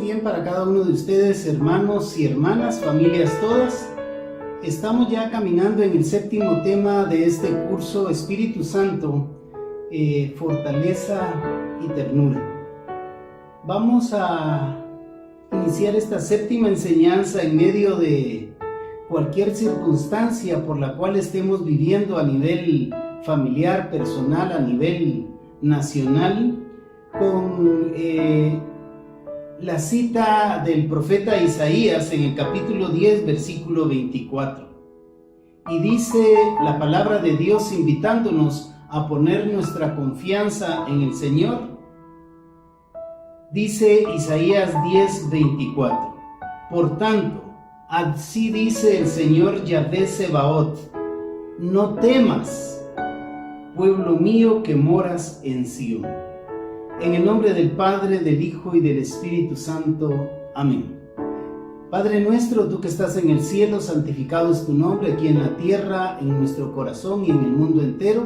bien para cada uno de ustedes, hermanos y hermanas, familias todas. Estamos ya caminando en el séptimo tema de este curso, Espíritu Santo, fortaleza y ternura. Vamos a iniciar esta séptima enseñanza en medio de cualquier circunstancia por la cual estemos viviendo a nivel familiar, personal, a nivel nacional, con la cita del profeta Isaías en el capítulo 10, versículo 24. Y dice la palabra de Dios invitándonos a poner nuestra confianza en el Señor. Dice Isaías 10, 24. Por tanto, así dice el Señor Yahvé Sebaot: no temas, pueblo mío que moras en Sión. En el nombre del Padre, del Hijo y del Espíritu Santo. Amén. Padre nuestro, tú que estás en el cielo, santificado es tu nombre aquí en la tierra, en nuestro corazón y en el mundo entero.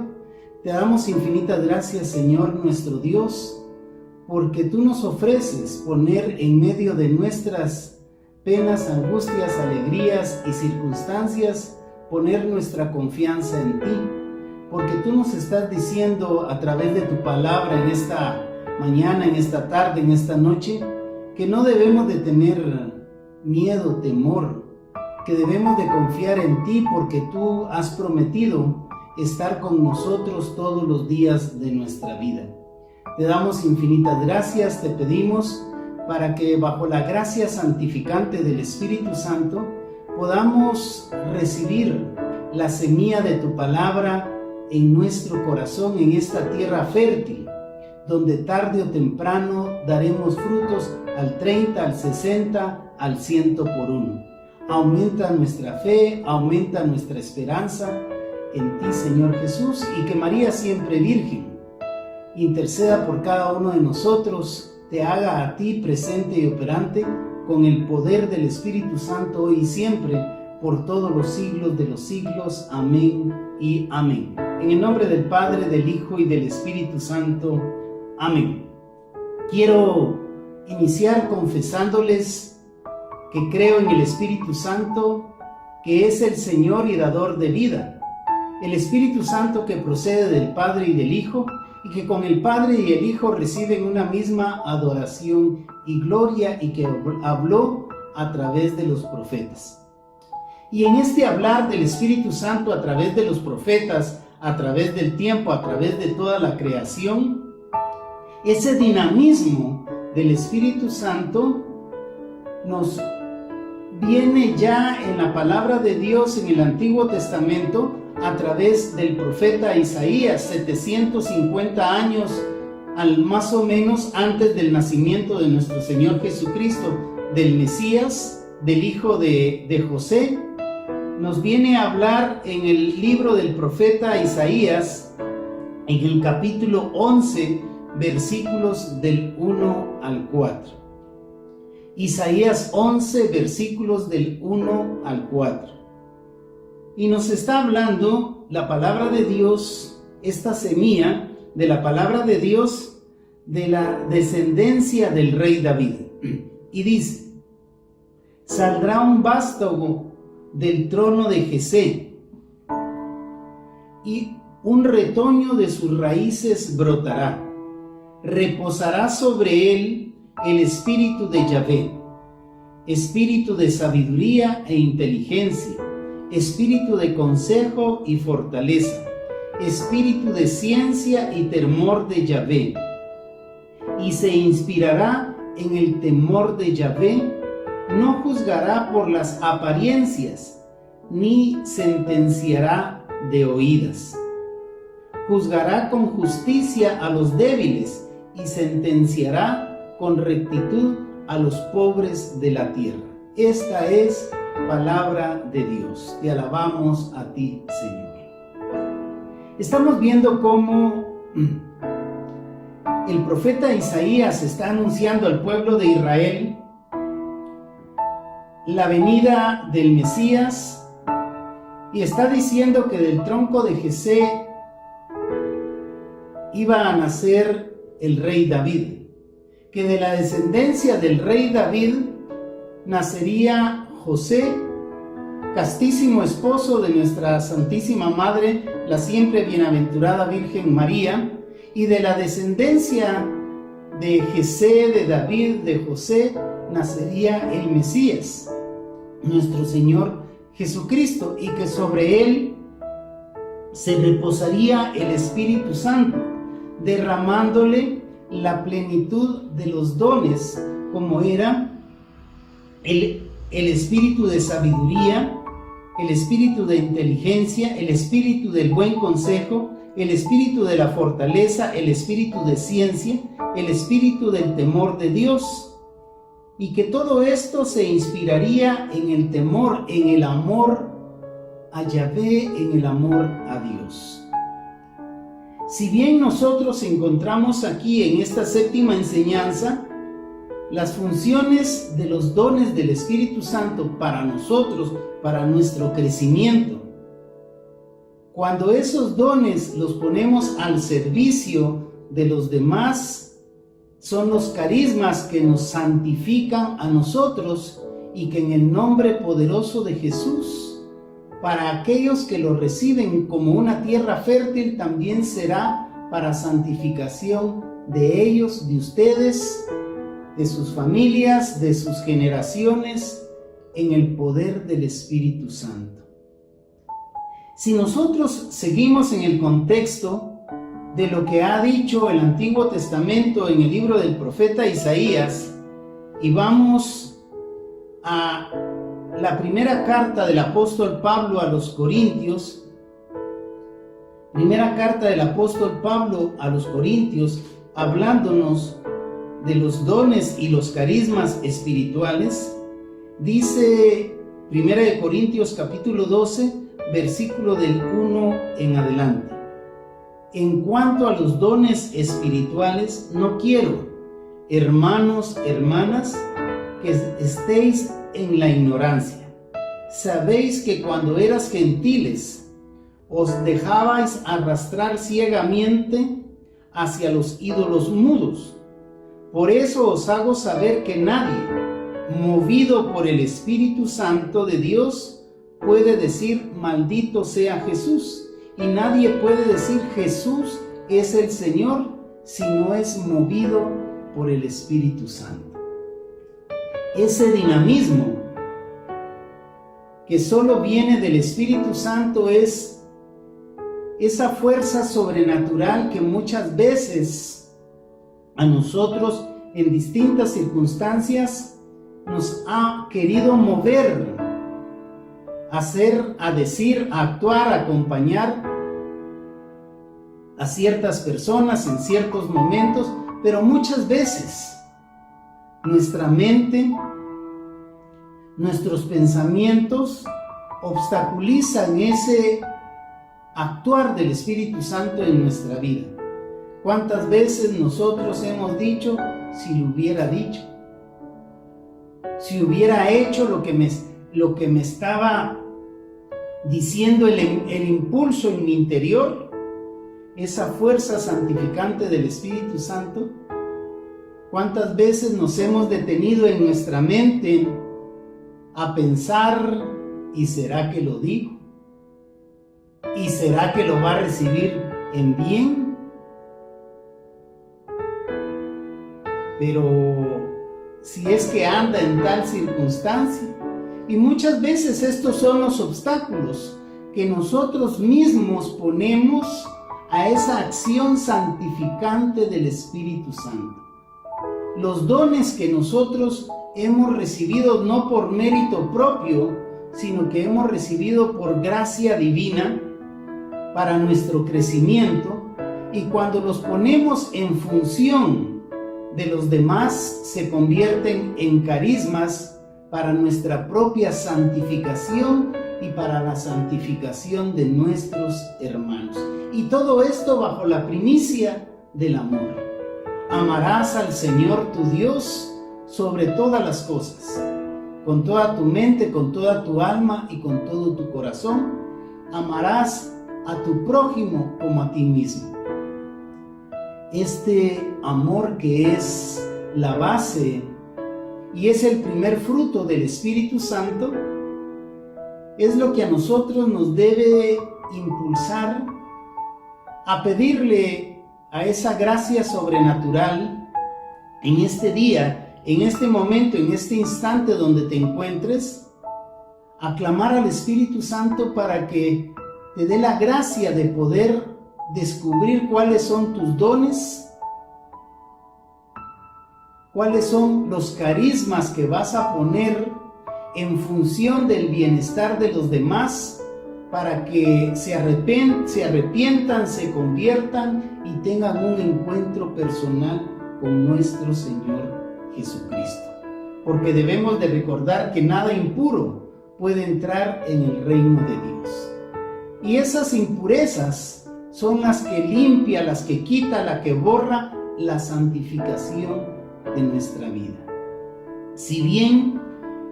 Te damos infinitas gracias, Señor nuestro Dios, porque tú nos ofreces poner en medio de nuestras penas, angustias, alegrías y circunstancias, poner nuestra confianza en ti, porque tú nos estás diciendo a través de tu palabra en esta mañana, en esta tarde, en esta noche, que no debemos de tener miedo, temor, que debemos de confiar en ti porque tú has prometido estar con nosotros todos los días de nuestra vida. Te damos infinitas gracias, te pedimos para que bajo la gracia santificante del Espíritu Santo podamos recibir la semilla de tu palabra en nuestro corazón, en esta tierra fértil, donde tarde o temprano daremos frutos al 30, al 60, al 100 por uno. Aumenta nuestra fe, aumenta nuestra esperanza en ti, Señor Jesús, y que María, siempre Virgen, interceda por cada uno de nosotros, te haga a ti presente y operante con el poder del Espíritu Santo hoy y siempre, por todos los siglos de los siglos. Amén y amén. En el nombre del Padre, del Hijo y del Espíritu Santo. Amén. Quiero iniciar confesándoles que creo en el Espíritu Santo, que es el Señor y dador de vida. El Espíritu Santo que procede del Padre y del Hijo, y que con el Padre y el Hijo reciben una misma adoración y gloria, y que habló a través de los profetas. Y en este hablar del Espíritu Santo a través de los profetas, a través del tiempo, a través de toda la creación, ese dinamismo del Espíritu Santo nos viene ya en la palabra de Dios en el Antiguo Testamento a través del profeta Isaías, 750 años más o menos antes del nacimiento de nuestro Señor Jesucristo, del Mesías, del hijo de José. Nos viene a hablar en el libro del profeta Isaías, en el capítulo 11, versículos del 1 al 4. Isaías 11, versículos del 1 al 4. Y nos está hablando la palabra de Dios, esta semilla de la palabra de Dios, de la descendencia del rey David. Y dice: saldrá un vástago del trono de Jesé, y un retoño de sus raíces brotará. Reposará sobre él el espíritu de Yahvé, espíritu de sabiduría e inteligencia, espíritu de consejo y fortaleza, espíritu de ciencia y temor de Yahvé. Y se inspirará en el temor de Yahvé, no juzgará por las apariencias, ni sentenciará de oídas. Juzgará con justicia a los débiles y sentenciará con rectitud a los pobres de la tierra. Esta es palabra de Dios. Te alabamos a ti, Señor. Estamos viendo cómo el profeta Isaías está anunciando al pueblo de Israel la venida del Mesías, y está diciendo que del tronco de Jesé iba a nacer el rey David, que de la descendencia del rey David nacería José, castísimo esposo de nuestra Santísima Madre, la siempre bienaventurada Virgen María, y de la descendencia de Jesé, de David, de José, nacería el Mesías, nuestro Señor Jesucristo, y que sobre él se reposaría el Espíritu Santo, derramándole la plenitud de los dones, como era el espíritu de sabiduría, el espíritu de inteligencia, el espíritu del buen consejo, el espíritu de la fortaleza, el espíritu de ciencia, el espíritu del temor de Dios, y que todo esto se inspiraría en el temor, en el amor a Yahvé, en el amor a Dios. Si bien nosotros encontramos aquí en esta séptima enseñanza las funciones de los dones del Espíritu Santo para nosotros, para nuestro crecimiento, cuando esos dones los ponemos al servicio de los demás, son los carismas que nos santifican a nosotros y que en el nombre poderoso de Jesús, para aquellos que lo reciben como una tierra fértil, también será para santificación de ellos, de ustedes, de sus familias, de sus generaciones, en el poder del Espíritu Santo. Si nosotros seguimos en el contexto de lo que ha dicho el Antiguo Testamento en el libro del profeta Isaías, y vamos a la primera carta del apóstol Pablo a los Corintios, primera carta del apóstol Pablo a los Corintios, hablándonos de los dones y los carismas espirituales, dice 1 Corintios capítulo 12, versículo del 1 en adelante: en cuanto a los dones espirituales, no quiero, hermanos, hermanas, que estéis en la ignorancia. Sabéis que cuando eras gentiles, os dejabais arrastrar ciegamente hacia los ídolos mudos. Por eso os hago saber que nadie, movido por el Espíritu Santo de Dios, puede decir maldito sea Jesús, y nadie puede decir Jesús es el Señor si no es movido por el Espíritu Santo. Ese dinamismo que solo viene del Espíritu Santo es esa fuerza sobrenatural que muchas veces a nosotros en distintas circunstancias nos ha querido mover, hacer, a decir, a actuar, a acompañar a ciertas personas en ciertos momentos, pero muchas veces nuestra mente, nuestros pensamientos obstaculizan ese actuar del Espíritu Santo en nuestra vida. ¿Cuántas veces nosotros hemos dicho, si lo hubiera dicho, si hubiera hecho lo que me estaba diciendo el impulso en mi interior, esa fuerza santificante del Espíritu Santo? ¿Cuántas veces nos hemos detenido en nuestra mente a pensar, ¿y será que lo digo? ¿Y será que lo va a recibir en bien? Pero si es que anda en tal circunstancia. Y muchas veces estos son los obstáculos que nosotros mismos ponemos a esa acción santificante del Espíritu Santo. Los dones que nosotros hemos recibido no por mérito propio, sino que hemos recibido por gracia divina para nuestro crecimiento, y cuando los ponemos en función de los demás, se convierten en carismas para nuestra propia santificación y para la santificación de nuestros hermanos. Y todo esto bajo la primicia del amor. Amarás al Señor tu Dios sobre todas las cosas, con toda tu mente, con toda tu alma y con todo tu corazón. Amarás a tu prójimo como a ti mismo. Este amor que es la base y es el primer fruto del Espíritu Santo, es lo que a nosotros nos debe impulsar a pedirle a esa gracia sobrenatural en este día, en este momento, en este instante donde te encuentres, a clamar al Espíritu Santo para que te dé la gracia de poder descubrir cuáles son tus dones, cuáles son los carismas que vas a poner en función del bienestar de los demás, para que se arrepientan, se conviertan y tengan un encuentro personal con nuestro Señor Jesucristo. Porque debemos de recordar que nada impuro puede entrar en el reino de Dios. Y esas impurezas son las que limpia, las que quita, la que borra la santificación de nuestra vida. Si bien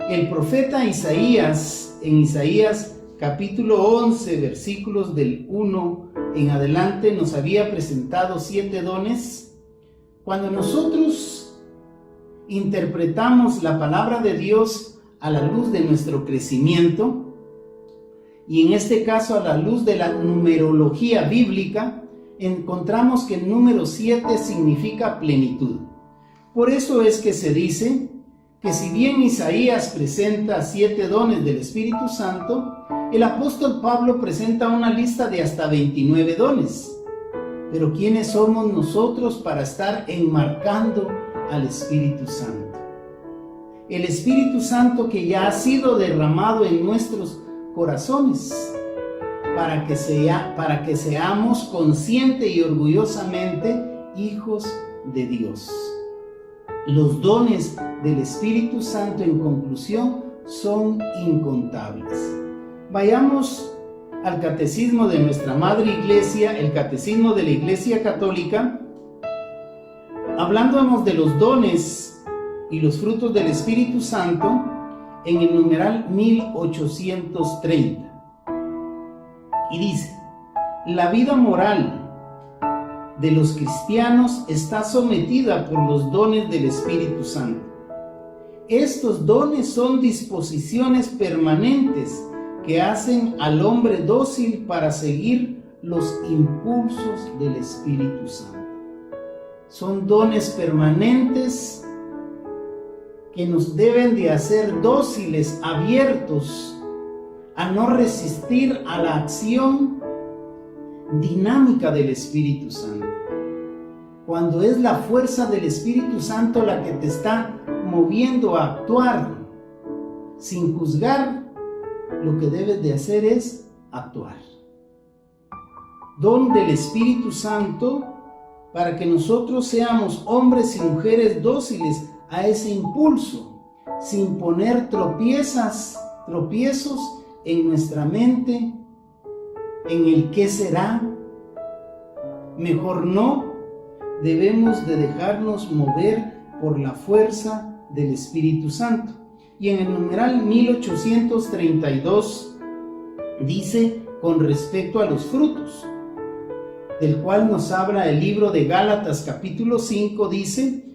el profeta Isaías, en Isaías capítulo 11, versículos del 1 en adelante, nos había presentado 7 dones, cuando nosotros interpretamos la palabra de Dios a la luz de nuestro crecimiento, y en este caso a la luz de la numerología bíblica, encontramos que el número 7 significa plenitud. Por eso es que se dice que si bien Isaías presenta 7 dones del Espíritu Santo, el apóstol Pablo presenta una lista de hasta 29 dones. Pero ¿quiénes somos nosotros para estar enmarcando al Espíritu Santo? El Espíritu Santo que ya ha sido derramado en nuestros corazones, para que seamos consciente y orgullosamente hijos de Dios. Los dones del Espíritu Santo, en conclusión, son incontables. Vayamos al catecismo de nuestra Madre Iglesia, el catecismo de la Iglesia Católica, hablándonos de los dones y los frutos del Espíritu Santo, en el numeral 1830. Y dice: la vida moral de los cristianos está sometida por los dones del Espíritu Santo. Estos dones son disposiciones permanentes que hacen al hombre dócil para seguir los impulsos del Espíritu Santo. Son dones permanentes que nos deben de hacer dóciles, abiertos a no resistir a la acción dinámica del Espíritu Santo. Cuando es la fuerza del Espíritu Santo la que te está moviendo a actuar sin juzgar, lo que debes de hacer es actuar. Don del Espíritu Santo para que nosotros seamos hombres y mujeres dóciles a ese impulso, sin poner tropiezos en nuestra mente, en el qué será. Mejor no, debemos de dejarnos mover por la fuerza del Espíritu Santo. Y en el numeral 1832 dice con respecto a los frutos, del cual nos habla el libro de Gálatas capítulo 5, dice,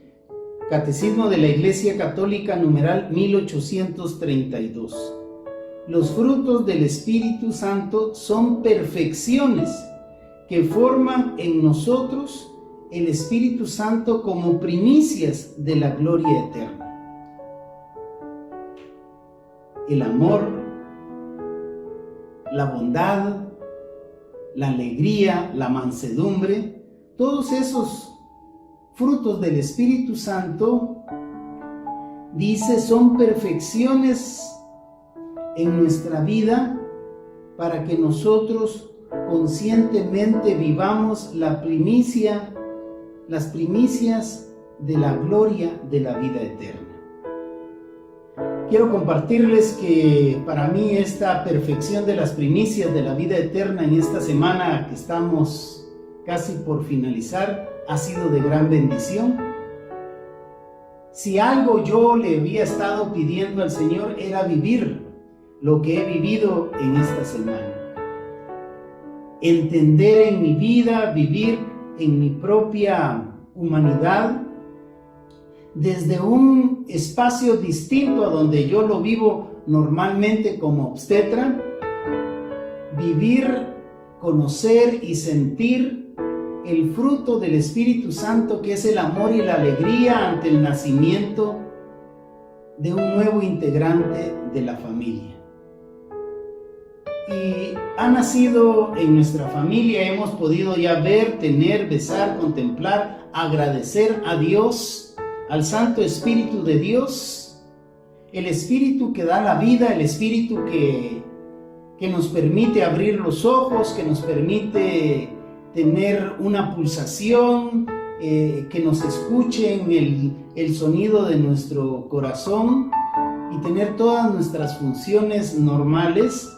Catecismo de la Iglesia Católica, numeral 1832. Los frutos del Espíritu Santo son perfecciones que forman en nosotros el Espíritu Santo como primicias de la gloria eterna. El amor, la bondad, la alegría, la mansedumbre, todos esos frutos del Espíritu Santo, dice, son perfecciones en nuestra vida para que nosotros conscientemente vivamos las primicias de la gloria de la vida eterna. Quiero compartirles que para mí esta perfección de las primicias de la vida eterna en esta semana que estamos casi por finalizar ha sido de gran bendición. Si algo yo le había estado pidiendo al Señor era vivir lo que he vivido en esta semana. Entender en mi vida, vivir en mi propia humanidad, desde un espacio distinto a donde yo lo vivo normalmente como obstetra, vivir, conocer y sentir el fruto del Espíritu Santo, que es el amor y la alegría ante el nacimiento de un nuevo integrante de la familia. Y ha nacido en nuestra familia, hemos podido ya ver, tener, besar, contemplar, agradecer a Dios, al Santo Espíritu de Dios, el Espíritu que da la vida, el Espíritu que nos permite abrir los ojos, que nos permite tener una pulsación, que nos escuchen el sonido de nuestro corazón y tener todas nuestras funciones normales.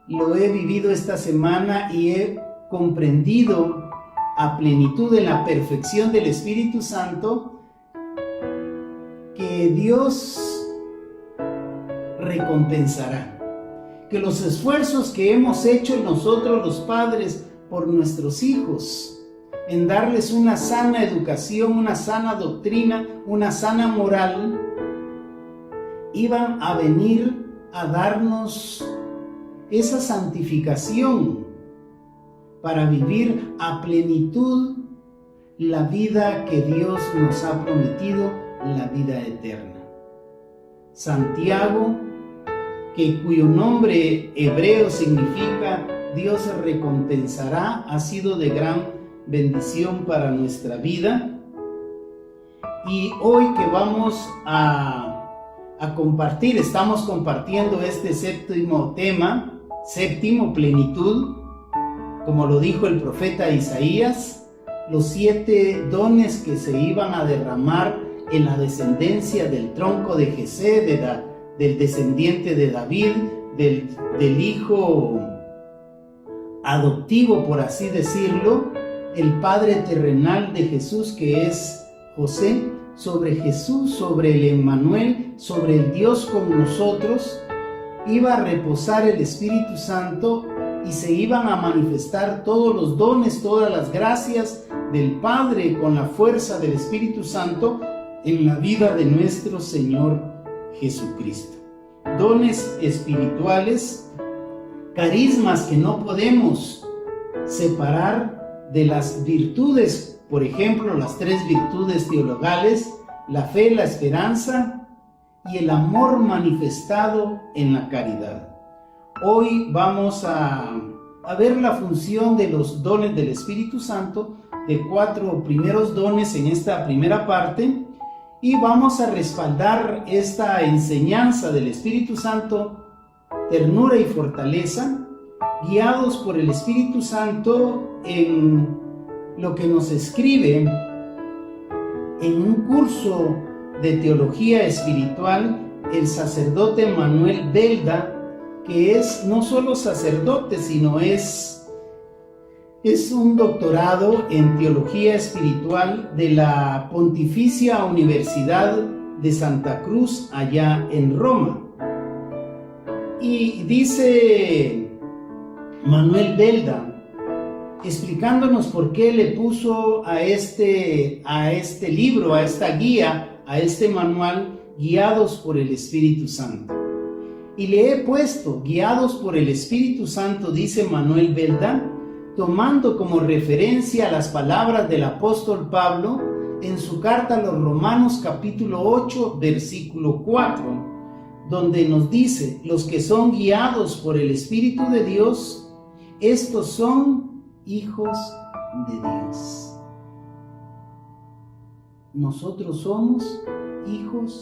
Lo he vivido esta semana y he comprendido a plenitud en la perfección del Espíritu Santo que Dios recompensará, que los esfuerzos que hemos hecho nosotros los padres por nuestros hijos, en darles una sana educación, una sana doctrina, una sana moral, iban a venir a darnos esa santificación para vivir a plenitud la vida que Dios nos ha prometido, la vida eterna. Santiago, cuyo nombre hebreo significa Dios recompensará, ha sido de gran bendición para nuestra vida. Y hoy que vamos a compartir, estamos compartiendo este séptimo tema, plenitud, como lo dijo el profeta Isaías, los 7 dones que se iban a derramar en la descendencia del tronco de Jesé, del descendiente de David, del hijo adoptivo, por así decirlo, el padre terrenal de Jesús, que es José, sobre Jesús, sobre el Emmanuel, sobre el Dios con nosotros, iba a reposar el Espíritu Santo y se iban a manifestar todos los dones, todas las gracias del Padre con la fuerza del Espíritu Santo en la vida de nuestro Señor Jesucristo. Dones espirituales, carismas que no podemos separar de las virtudes, por ejemplo, las 3 virtudes teologales, la fe, la esperanza y el amor manifestado en la caridad. Hoy vamos a ver la función de los dones del Espíritu Santo, de 4 primeros dones en esta primera parte, y vamos a respaldar esta enseñanza del Espíritu Santo, ternura y fortaleza, guiados por el Espíritu Santo en lo que nos escribe en un curso de teología espiritual el sacerdote Manuel Belda, que es no solo sacerdote, sino es un doctorado en teología espiritual de la Pontificia Universidad de Santa Cruz, allá en Roma. Y dice Manuel Belda, explicándonos por qué le puso a este libro, a esta guía, a este manual, guiados por el Espíritu Santo. Y le he puesto, guiados por el Espíritu Santo, dice Manuel Belda, tomando como referencia las palabras del apóstol Pablo en su carta a los Romanos capítulo 8, versículo 4, donde nos dice: los que son guiados por el Espíritu de Dios, estos son hijos de Dios. Nosotros somos hijos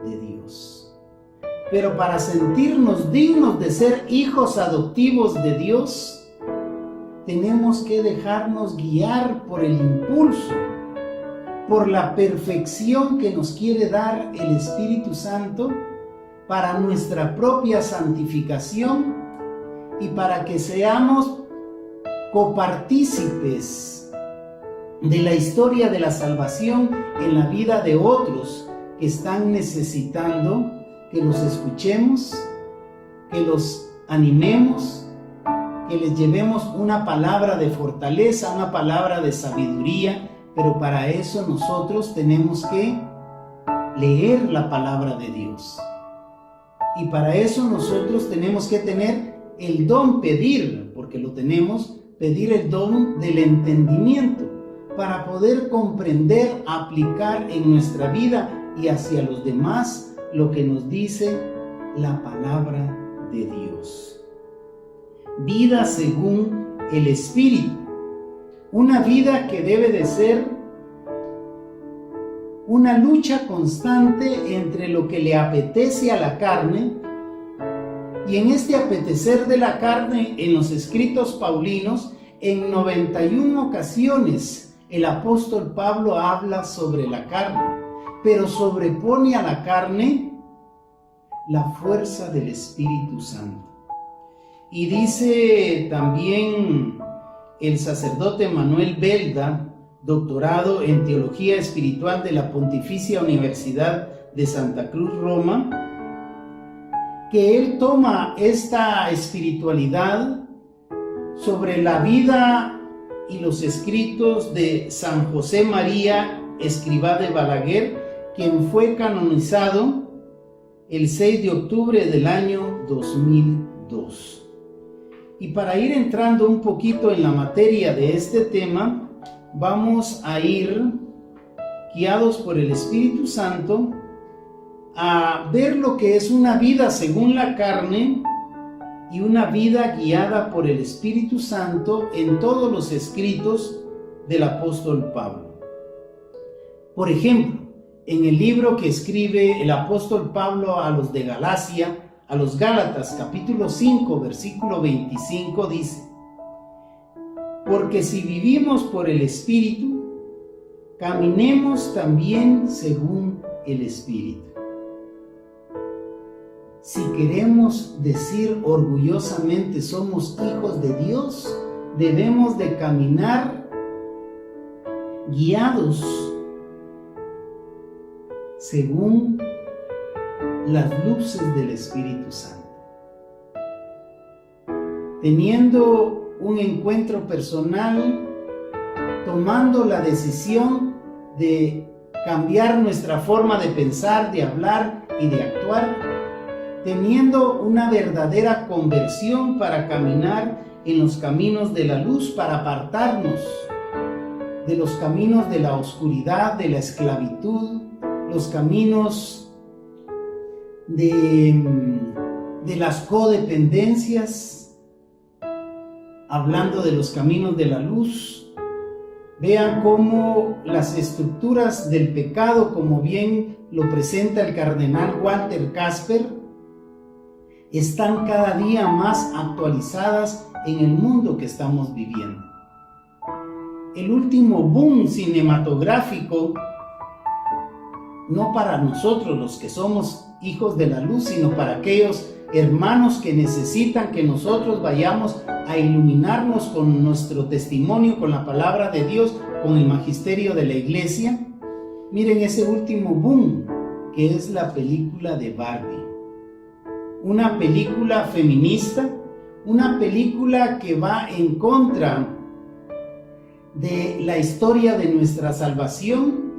de Dios. Pero para sentirnos dignos de ser hijos adoptivos de Dios, tenemos que dejarnos guiar por el impulso, por la perfección que nos quiere dar el Espíritu Santo para nuestra propia santificación y para que seamos copartícipes de la historia de la salvación en la vida de otros que están necesitando que los escuchemos, que los animemos, que les llevemos una palabra de fortaleza, una palabra de sabiduría, pero para eso nosotros tenemos que leer la palabra de Dios. Y para eso nosotros tenemos que tener el don, porque lo tenemos, pedir el don del entendimiento para poder comprender, aplicar en nuestra vida y hacia los demás lo que nos dice la palabra de Dios. Vida según el Espíritu. Una vida que debe de ser una lucha constante entre lo que le apetece a la carne, y en este apetecer de la carne, en los escritos paulinos, en 91 ocasiones el apóstol Pablo habla sobre la carne, pero sobrepone a la carne la fuerza del Espíritu Santo. Y dice también el sacerdote Manuel Belda, doctorado en Teología Espiritual de la Pontificia Universidad de Santa Cruz, Roma, que él toma esta espiritualidad sobre la vida y los escritos de San José María Escrivá de Balaguer, quien fue canonizado el 6 de octubre del año 2002. Y para ir entrando un poquito en la materia de este tema, vamos a ir guiados por el Espíritu Santo a ver lo que es una vida según la carne y una vida guiada por el Espíritu Santo en todos los escritos del apóstol Pablo. Por ejemplo, en el libro que escribe el apóstol Pablo a los de Galacia, a los Gálatas, capítulo 5, versículo 25, dice: porque si vivimos por el Espíritu, caminemos también según el Espíritu. Si queremos decir orgullosamente somos hijos de Dios, debemos de caminar guiados según las luces del Espíritu Santo. Teniendo un encuentro personal, tomando la decisión de cambiar nuestra forma de pensar, de hablar y de actuar, teniendo una verdadera conversión para caminar en los caminos de la luz, para apartarnos de los caminos de la oscuridad, de la esclavitud, los caminos de las codependencias, hablando de los caminos de la luz. Vean cómo las estructuras del pecado, como bien lo presenta el cardenal Walter Casper, están cada día más actualizadas en el mundo que estamos viviendo. El último boom cinematográfico, no para nosotros los que somos hijos de la luz, sino para aquellos hermanos que necesitan que nosotros vayamos a iluminarnos con nuestro testimonio, con la palabra de Dios, con el magisterio de la iglesia. Miren ese último boom, que es la película de Barbie. Una película feminista, una película que va en contra de la historia de nuestra salvación,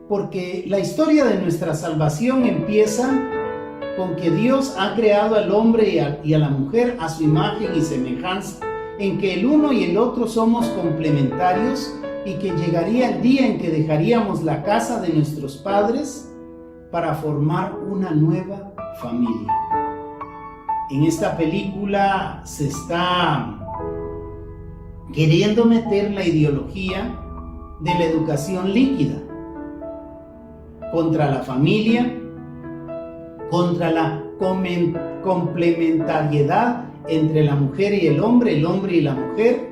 porque la historia de nuestra salvación empieza con que Dios ha creado al hombre y a la mujer a su imagen y semejanza, en que el uno y el otro somos complementarios, y que llegaría el día en que dejaríamos la casa de nuestros padres para formar una nueva familia. En esta película se está queriendo meter la ideología de la educación líquida contra la familia, contra la complementariedad entre la mujer y el hombre y la mujer.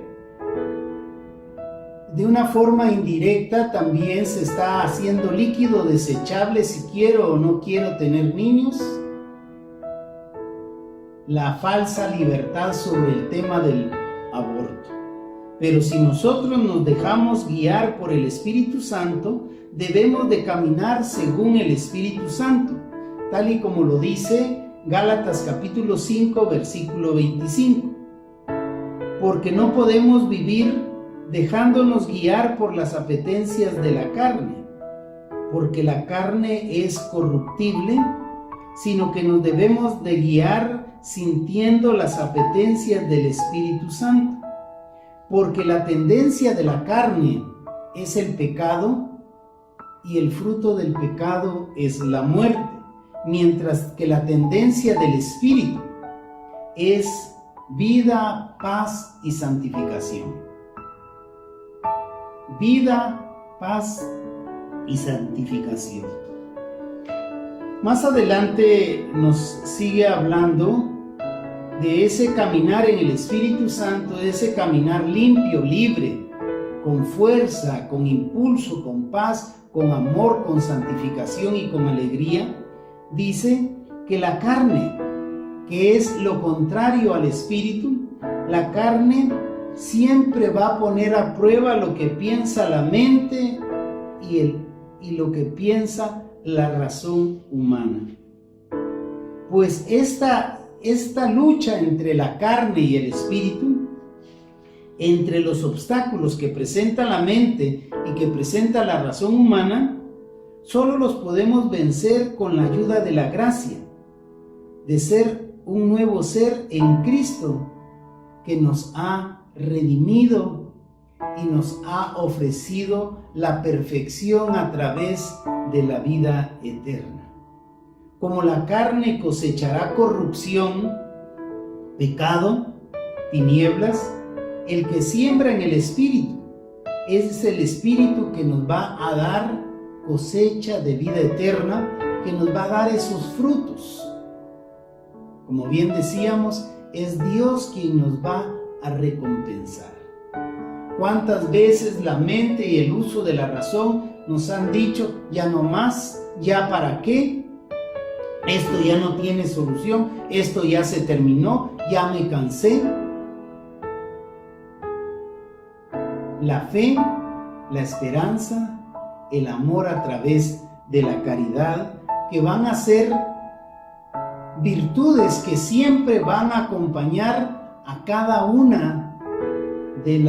De una forma indirecta también se está haciendo líquido desechable si quiero o no quiero tener niños. La falsa libertad sobre el tema del aborto. Pero si nosotros nos dejamos guiar por el Espíritu Santo, debemos de caminar según el Espíritu Santo, tal y como lo dice Gálatas capítulo 5, versículo 25. Porque no podemos vivir dejándonos guiar por las apetencias de la carne, porque la carne es corruptible, sino que nos debemos de guiar sintiendo las apetencias del Espíritu Santo, porque la tendencia de la carne es el pecado y el fruto del pecado es la muerte, mientras que la tendencia del Espíritu es vida, paz y santificación. Vida, paz y santificación. Más adelante nos sigue hablando de ese caminar en el Espíritu Santo, de ese caminar limpio, libre, con fuerza, con impulso, con paz, con amor, con santificación y con alegría. Dice que la carne, que es lo contrario al Espíritu, la carne siempre va a poner a prueba lo que piensa la mente y lo que piensa la razón humana. Pues esta lucha entre la carne y el Espíritu, entre los obstáculos que presenta la mente y que presenta la razón humana, solo los podemos vencer con la ayuda de la gracia, de ser un nuevo ser en Cristo que nos ha redimido y nos ha ofrecido la perfección a través de la vida eterna. Como la carne cosechará corrupción, pecado, tinieblas, el que siembra en el Espíritu es el Espíritu que nos va a dar cosecha de vida eterna, que nos va a dar esos frutos. Como bien decíamos, es Dios quien nos va a recompensar. ¿Cuántas veces la mente y el uso de la razón nos han dicho, ya no más, ya para qué? Esto ya no tiene solución, esto ya se terminó, ya me cansé. La fe, la esperanza, el amor a través de la caridad, que van a ser virtudes que siempre van a acompañar a cada una de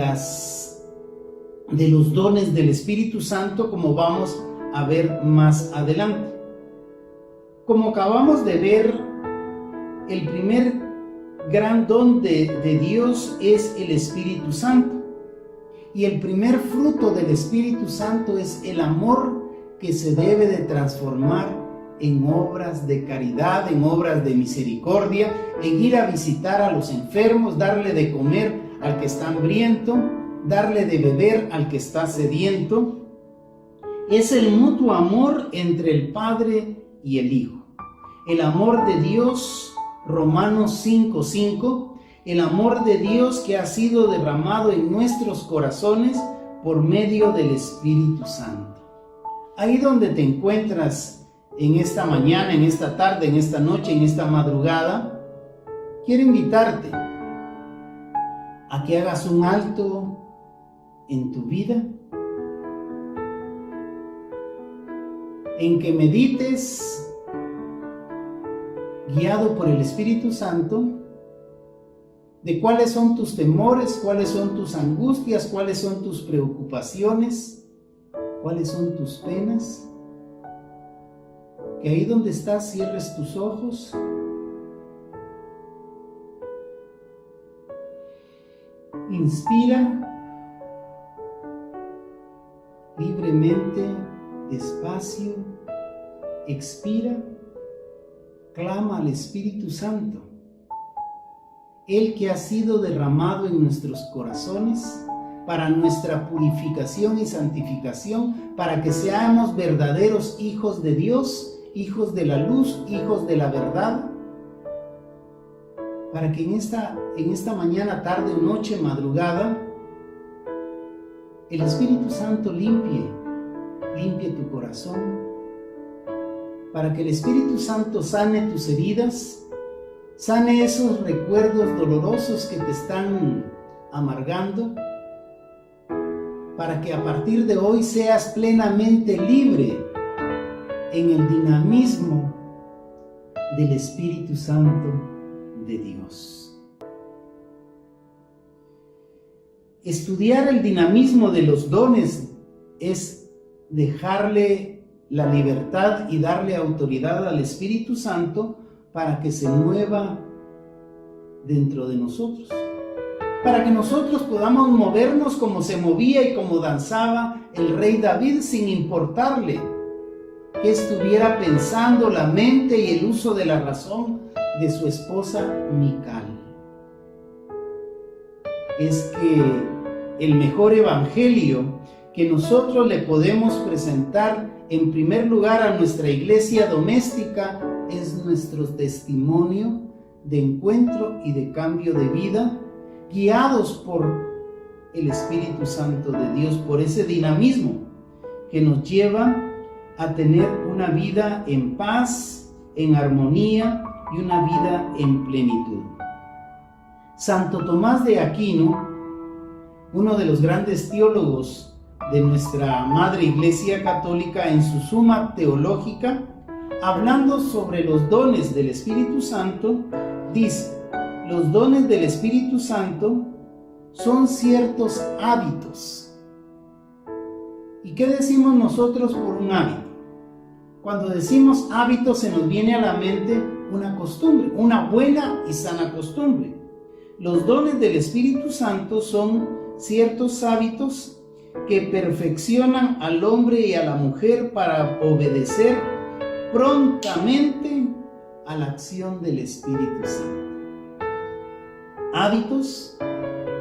los dones del Espíritu Santo, como vamos a ver más adelante. Como acabamos de ver, el primer gran don de Dios es el Espíritu Santo. Y el primer fruto del Espíritu Santo es el amor, que se debe de transformar en obras de caridad, en obras de misericordia, en ir a visitar a los enfermos, darle de comer al que está hambriento, darle de beber al que está sediento. Es el mutuo amor entre el Padre y el Hijo. El amor de Dios, Romanos 5:5, el amor de Dios que ha sido derramado en nuestros corazones por medio del Espíritu Santo. Ahí donde te encuentras en esta mañana, en esta tarde, en esta noche, en esta madrugada, quiero invitarte a que hagas un alto en tu vida, en que medites, guiado por el Espíritu Santo, de cuáles son tus temores, cuáles son tus angustias, cuáles son tus preocupaciones, cuáles son tus penas. Que ahí donde estás cierres tus ojos. Inspira libremente, despacio. Expira. Clama al Espíritu Santo, el que ha sido derramado en nuestros corazones para nuestra purificación y santificación, para que seamos verdaderos hijos de Dios, hijos de la luz, hijos de la verdad, para que en esta mañana, tarde o noche, madrugada, el Espíritu Santo limpie tu corazón, para que el Espíritu Santo sane tus heridas, sane esos recuerdos dolorosos que te están amargando, para que a partir de hoy seas plenamente libre en el dinamismo del Espíritu Santo de Dios. Estudiar el dinamismo de los dones es dejarle la libertad y darle autoridad al Espíritu Santo para que se mueva dentro de nosotros, para que nosotros podamos movernos como se movía y como danzaba el rey David, sin importarle que estuviera pensando la mente y el uso de la razón de su esposa Mical. Es que el mejor evangelio que nosotros le podemos presentar en primer lugar a nuestra iglesia doméstica es nuestro testimonio de encuentro y de cambio de vida, guiados por el Espíritu Santo de Dios, por ese dinamismo que nos lleva a tener una vida en paz, en armonía y una vida en plenitud. Santo Tomás de Aquino, uno de los grandes teólogos de nuestra Madre Iglesia Católica, en su Suma Teológica, hablando sobre los dones del Espíritu Santo, dice: los dones del Espíritu Santo son ciertos hábitos. ¿Y qué decimos nosotros por un hábito? Cuando decimos hábito se nos viene a la mente una costumbre, una buena y sana costumbre. Los dones del Espíritu Santo son ciertos hábitos que perfeccionan al hombre y a la mujer para obedecer prontamente a la acción del Espíritu Santo. Hábitos,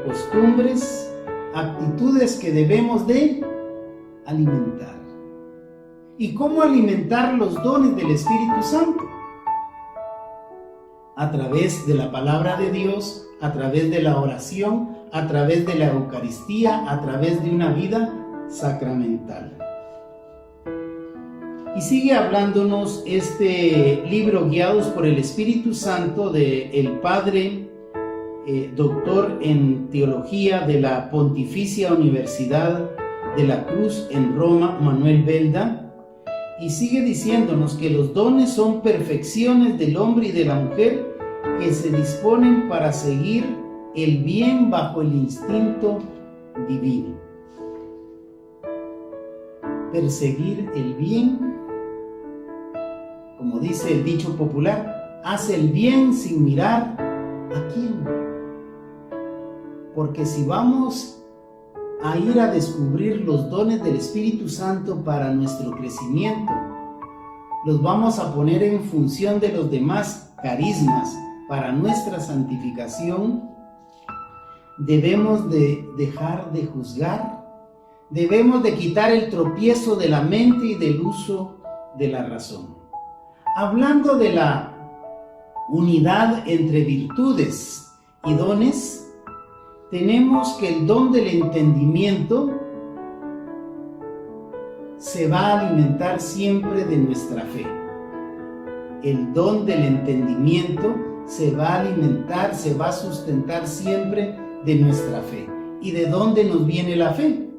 costumbres, actitudes que debemos de alimentar. ¿Y cómo alimentar los dones del Espíritu Santo? A través de la palabra de Dios, a través de la oración, a través de la Eucaristía, a través de una vida sacramental. Y sigue hablándonos este libro, Guiados por el Espíritu Santo, de el Padre doctor en Teología de la Pontificia Universidad de la Cruz en Roma, Manuel Belda. Y sigue diciéndonos que los dones son perfecciones del hombre y de la mujer que se disponen para seguir el bien bajo el instinto divino. Perseguir el bien, como dice el dicho popular, hace el bien sin mirar a quién. Porque si vamos a ir a descubrir los dones del Espíritu Santo para nuestro crecimiento, los vamos a poner en función de los demás carismas para nuestra santificación, debemos de dejar de juzgar, debemos de quitar el tropiezo de la mente y del uso de la razón. Hablando de la unidad entre virtudes y dones, tenemos que el don del entendimiento se va a alimentar siempre de nuestra fe. El don del entendimiento se va a alimentar, se va a sustentar siempre de nuestra fe. ¿Y de dónde nos viene la fe?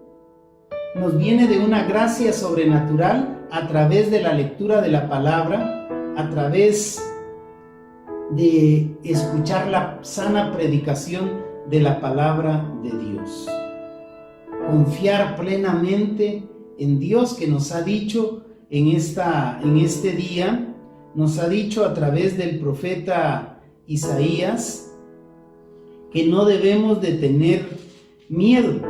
Nos viene de una gracia sobrenatural a través de la lectura de la palabra, a través de escuchar la sana predicación de la palabra de Dios. Confiar plenamente en Dios, que nos ha dicho en este día, nos ha dicho a través del profeta Isaías que no debemos de tener miedo.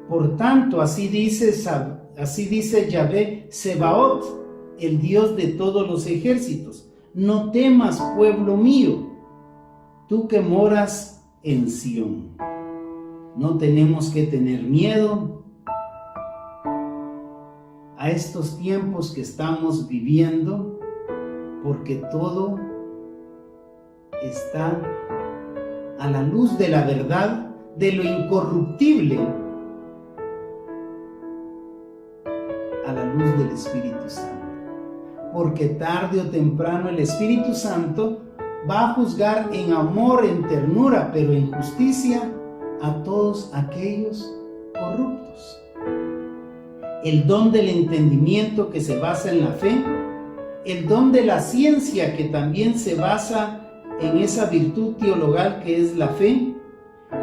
Por tanto, así dice Yahvé Sebaot, el Dios de todos los ejércitos: no temas, pueblo mío, tú que moras en Sión. No tenemos que tener miedo a estos tiempos que estamos viviendo, porque todo está a la luz de la verdad, de lo incorruptible, a la luz del Espíritu Santo. Porque tarde o temprano el Espíritu Santo va a juzgar en amor, en ternura, pero en justicia a todos aquellos corruptos. El don del entendimiento, que se basa en la fe, el don de la ciencia, que también se basa en esa virtud teologal que es la fe,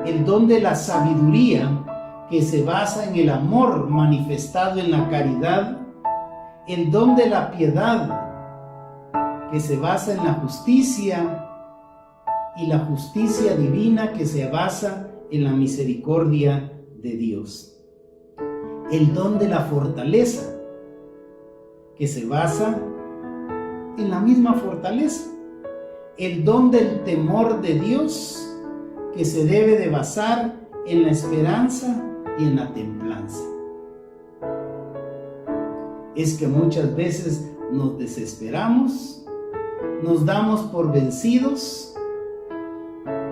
el don de la sabiduría, que se basa en el amor manifestado en la caridad, el don de la piedad, que se basa en la justicia, y la justicia divina, que se basa en la misericordia de Dios. El don de la fortaleza, que se basa en la misma fortaleza. El don del temor de Dios, que se debe de basar en la esperanza y en la templanza. Es que muchas veces nos desesperamos, nos damos por vencidos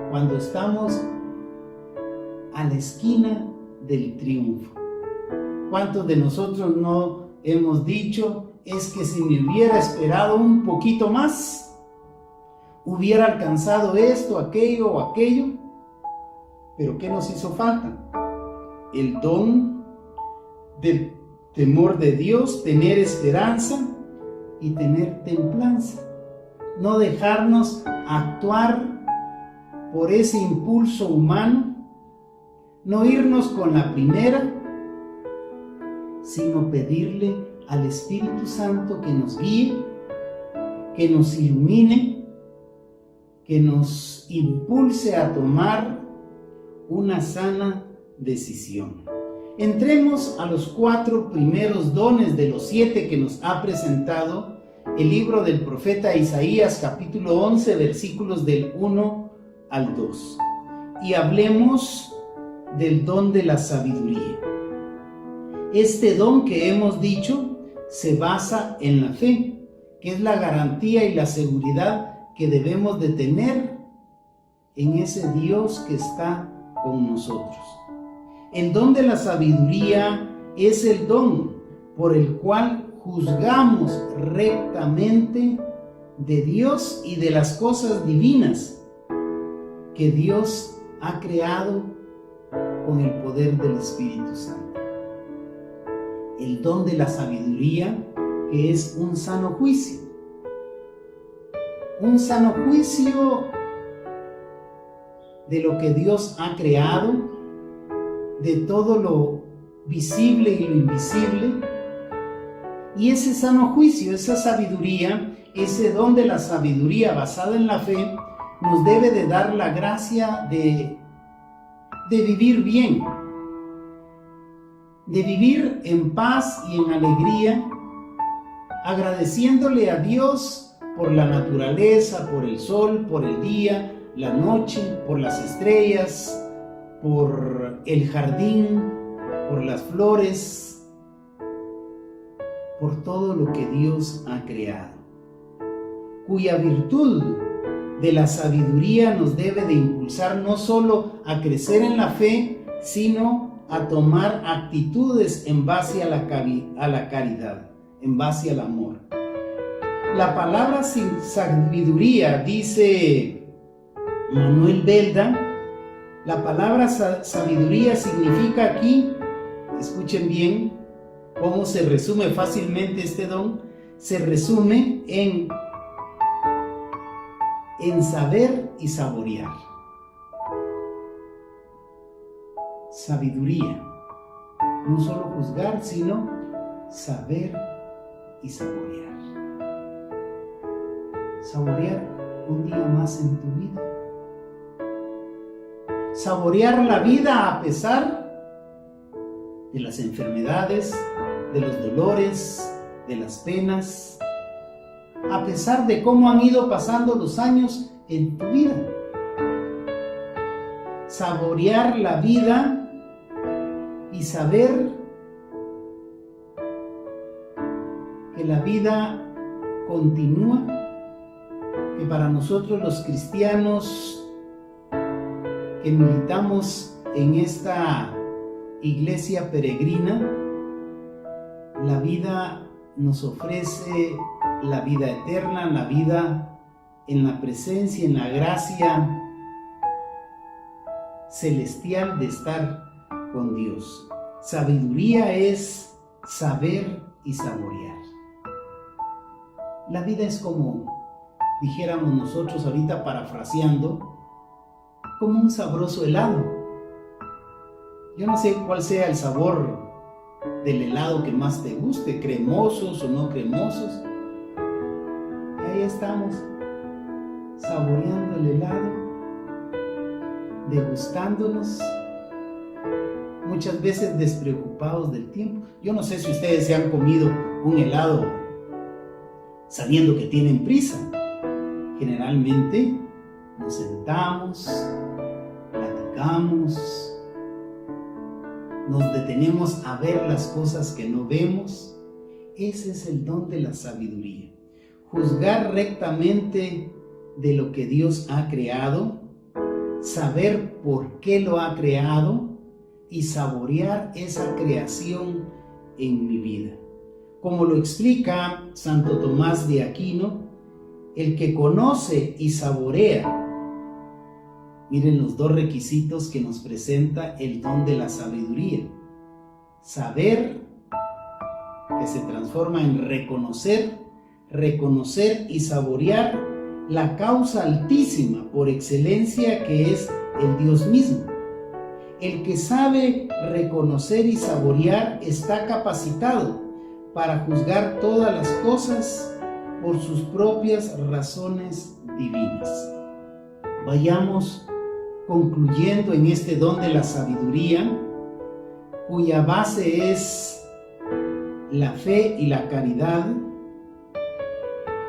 cuando estamos a la esquina del triunfo. ¿Cuántos de nosotros no hemos dicho, es que si me hubiera esperado un poquito más, hubiera alcanzado esto, aquello o aquello? Pero ¿qué nos hizo falta? El don del temor de Dios, tener esperanza y tener templanza. No dejarnos actuar por ese impulso humano, no irnos con la primera, sino pedirle al Espíritu Santo que nos guíe, que nos ilumine, que nos impulse a tomar una sana decisión. Entremos a los 4 primeros dones de los 7 que nos ha presentado el libro del profeta Isaías, capítulo 11, versículos del 1 al 2. Y hablemos del don de la sabiduría. Este don que hemos dicho se basa en la fe, que es la garantía y la seguridad que debemos de tener en ese Dios que está con nosotros. El don de la sabiduría es el don por el cual juzgamos rectamente de Dios y de las cosas divinas que Dios ha creado con el poder del Espíritu Santo. El don de la sabiduría, que es un sano juicio. Un sano juicio de lo que Dios ha creado, de todo lo visible y lo invisible. Y ese sano juicio, esa sabiduría, ese don de la sabiduría basada en la fe, nos debe de dar la gracia de vivir bien, de vivir en paz y en alegría, agradeciéndole a Dios por la naturaleza, por el sol, por el día, la noche, por las estrellas, por el jardín, por las flores, por todo lo que Dios ha creado, cuya virtud de la sabiduría nos debe de impulsar no solo a crecer en la fe, sino a tomar actitudes en base a la caridad, en base al amor. La palabra sabiduría, dice Manuel Belda, la palabra sabiduría significa aquí, escuchen bien cómo se resume fácilmente este don, se resume en saber y saborear. Sabiduría, no solo juzgar, sino saber y saborear. Saborear un día más en tu vida. Saborear la vida a pesar de las enfermedades, de los dolores, de las penas, a pesar de cómo han ido pasando los años en tu vida. Saborear la vida y saber que la vida continúa, que para nosotros los cristianos que militamos en esta iglesia peregrina, la vida nos ofrece la vida eterna, la vida en la presencia, en la gracia celestial de estar con Dios. Sabiduría es saber y saborear. La vida es como, dijéramos nosotros ahorita parafraseando, como un sabroso helado. Yo no sé cuál sea el sabor del helado que más te guste, cremosos o no cremosos. Y ahí estamos, saboreando el helado, degustándonos, muchas veces despreocupados del tiempo. Yo no sé si ustedes se han comido un helado sabiendo que tienen prisa. Generalmente nos sentamos, platicamos, nos detenemos a ver las cosas que no vemos. Ese es el don de la sabiduría. Juzgar rectamente de lo que Dios ha creado, saber por qué lo ha creado y saborear esa creación en mi vida. Como lo explica Santo Tomás de Aquino, el que conoce y saborea, miren los dos requisitos que nos presenta el don de la sabiduría. Saber, que se transforma en reconocer, reconocer y saborear la causa altísima por excelencia que es el Dios mismo. El que sabe reconocer y saborear está capacitado para juzgar todas las cosas por sus propias razones divinas. Vayamos concluyendo en este don de la sabiduría, cuya base es la fe y la caridad,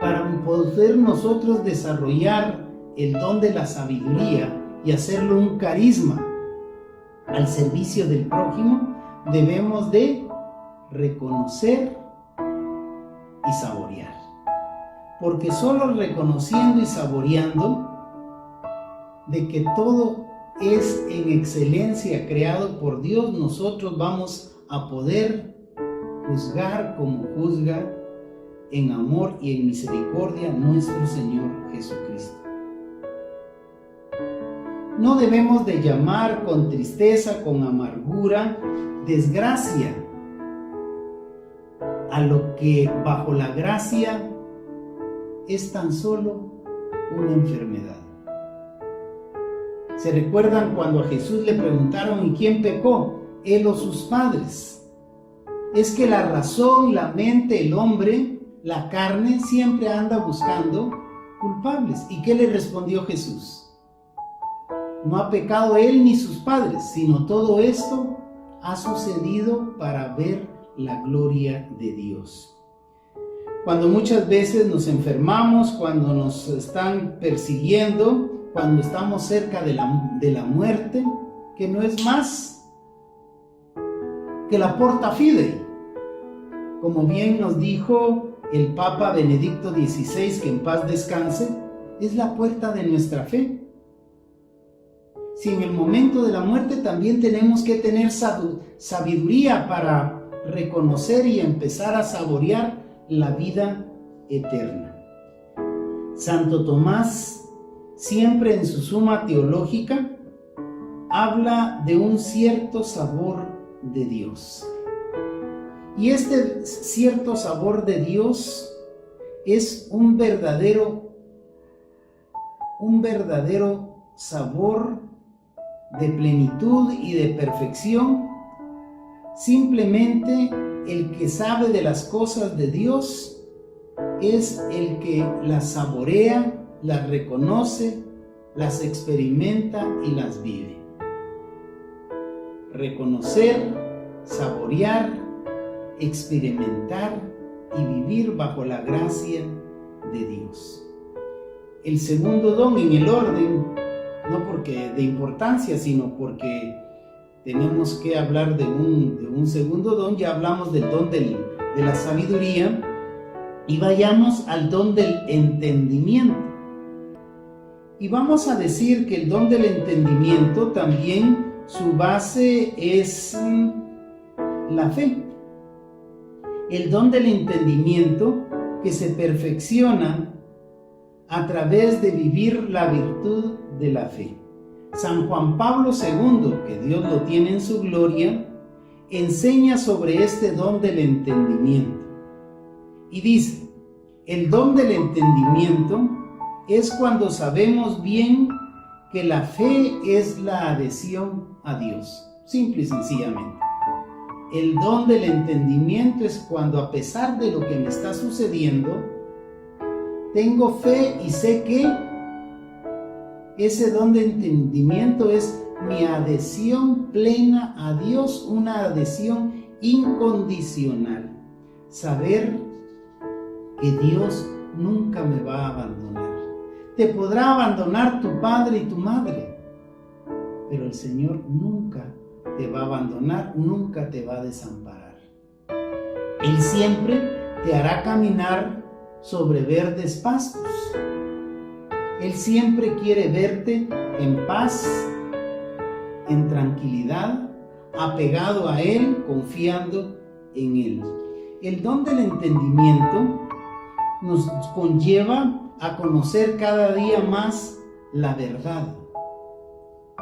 para poder nosotros desarrollar el don de la sabiduría y hacerlo un carisma al servicio del prójimo, debemos de reconocer y saborear. Porque solo reconociendo y saboreando de que todo es en excelencia creado por Dios, nosotros vamos a poder juzgar como juzga en amor y en misericordia nuestro Señor Jesucristo. No debemos de llamar con tristeza, con amargura, desgracia a lo que bajo la gracia es tan solo una enfermedad. ¿Se recuerdan cuando a Jesús le preguntaron ¿y quién pecó? ¿Él o sus padres? Es que la razón, la mente, el hombre, la carne siempre anda buscando culpables. ¿Y qué le respondió Jesús? No ha pecado él ni sus padres, sino todo esto ha sucedido para ver la gloria de Dios. Cuando muchas veces nos enfermamos, cuando nos están persiguiendo, cuando estamos cerca de la muerte, que no es más que la porta fidei, como bien nos dijo el Papa Benedicto XVI, que en paz descanse, es la puerta de nuestra fe. Si en el momento de la muerte también tenemos que tener sabiduría para reconocer y empezar a saborear la vida eterna. Santo Tomás, siempre en su Suma Teológica, habla de un cierto sabor de Dios. Y este cierto sabor de Dios es un verdadero sabor de plenitud y de perfección. Simplemente el que sabe de las cosas de Dios es el que las saborea, las reconoce, las experimenta y las vive. Reconocer, saborear, experimentar y vivir bajo la gracia de Dios. El segundo don en el orden, no porque de importancia, sino porque tenemos que hablar de un segundo don. Ya hablamos del don de la sabiduría y vayamos al don del entendimiento. Y vamos a decir que el don del entendimiento también su base es la fe. El don del entendimiento que se perfecciona a través de vivir la virtud de la fe. San Juan Pablo II, que Dios lo tiene en su gloria, enseña sobre este don del entendimiento. Y dice, el don del entendimiento es cuando sabemos bien que la fe es la adhesión a Dios, simple y sencillamente. El don del entendimiento es cuando, a pesar de lo que me está sucediendo, tengo fe y sé que ese don de entendimiento es mi adhesión plena a Dios, una adhesión incondicional. Saber que Dios nunca me va a abandonar. Te podrá abandonar tu padre y tu madre, pero el Señor nunca te va a abandonar, nunca te va a desamparar. Él siempre te hará caminar sobre verdes pastos. Él siempre quiere verte en paz, en tranquilidad, apegado a Él, confiando en Él. El don del entendimiento nos conlleva a conocer cada día más la verdad.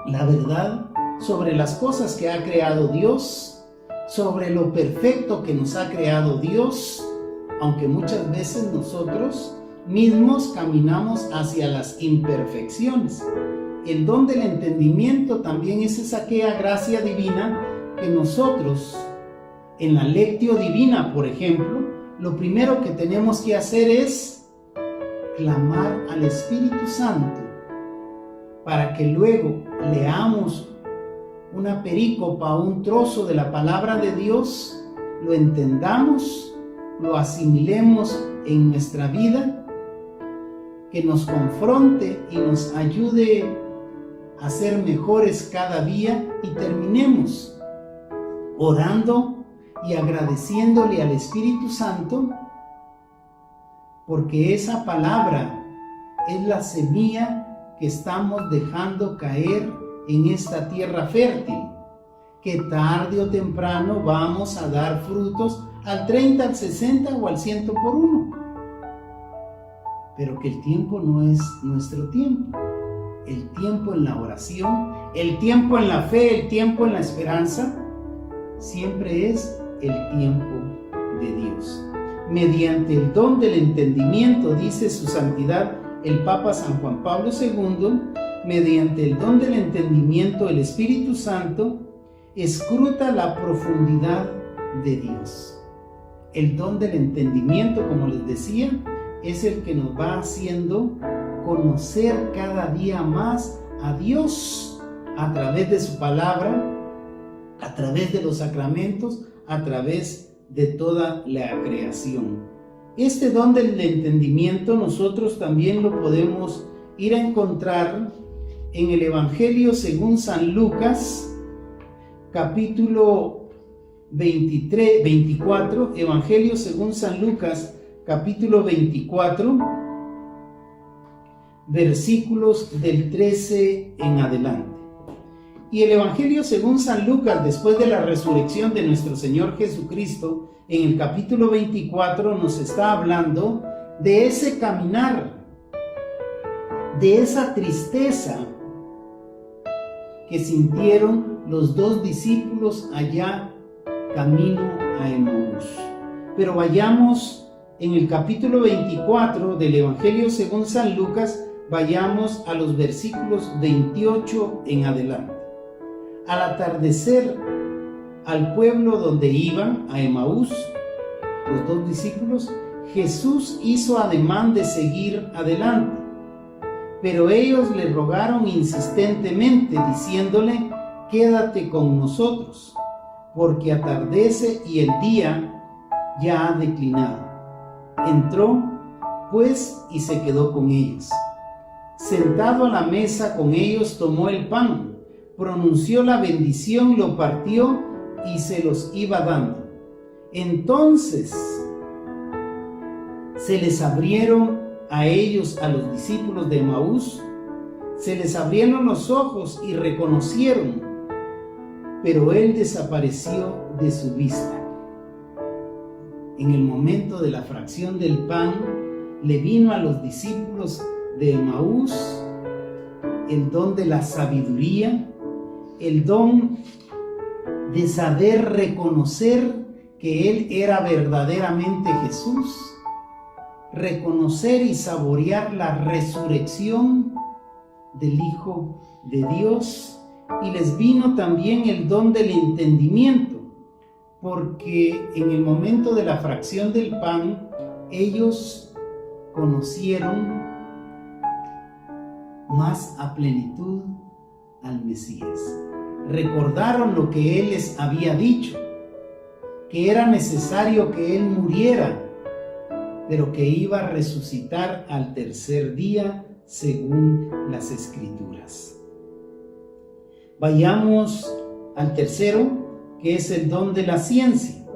La verdad sobre las cosas que ha creado Dios, sobre lo perfecto que nos ha creado Dios, aunque muchas veces nosotros mismos caminamos hacia las imperfecciones. El don del entendimiento también es aquella gracia divina que nosotros, en la lectio divina, por ejemplo, lo primero que tenemos que hacer es clamar al Espíritu Santo para que luego leamos una perícopa, un trozo de la palabra de Dios, lo entendamos, lo asimilemos en nuestra vida, que nos confronte y nos ayude a ser mejores cada día, y terminemos orando y agradeciéndole al Espíritu Santo, porque esa palabra es la semilla que estamos dejando caer en esta tierra fértil, que tarde o temprano vamos a dar frutos al 30, al 60 o al 100 por uno. Pero que el tiempo no es nuestro tiempo. El tiempo en la oración, el tiempo en la fe, el tiempo en la esperanza, siempre es el tiempo de Dios. Mediante el don del entendimiento, dice su santidad el Papa San Juan Pablo II, mediante el don del entendimiento, el Espíritu Santo escruta la profundidad de Dios. El don del entendimiento, como les decía, es el que nos va haciendo conocer cada día más a Dios a través de su palabra, a través de los sacramentos, a través de toda la creación. Este don del entendimiento nosotros también lo podemos ir a encontrar en el Evangelio según San Lucas, capítulo 24, Evangelio según San Lucas, capítulo 24, versículos del 13 en adelante. Y el Evangelio según San Lucas, después de la resurrección de nuestro Señor Jesucristo, en el capítulo 24 nos está hablando de ese caminar, de esa tristeza que sintieron los dos discípulos allá camino a Emaús. Pero vayamos en el capítulo 24 del Evangelio según San Lucas, vayamos a los versículos 28 en adelante. Al atardecer, al pueblo donde iban, a Emaús, los dos discípulos, Jesús hizo ademán de seguir adelante, pero ellos le rogaron insistentemente, diciéndole: quédate con nosotros, porque atardece y el día ya ha declinado. Entró, pues, y se quedó con ellos. Sentado a la mesa con ellos, tomó el pan, pronunció la bendición, lo partió y se los iba dando. Entonces se les abrieron a ellos, a los discípulos de Emaús, se les abrieron los ojos y reconocieron, pero él desapareció de su vista. En el momento de la fracción del pan, le vino a los discípulos de Emaús el don de la sabiduría, el don de saber reconocer que Él era verdaderamente Jesús, reconocer y saborear la resurrección del Hijo de Dios, y les vino también el don del entendimiento, porque en el momento de la fracción del pan, ellos conocieron más a plenitud al Mesías. Recordaron lo que Él les había dicho, que era necesario que Él muriera, pero que iba a resucitar al tercer día según las Escrituras. Vayamos al tercero, que es el don de la ciencia.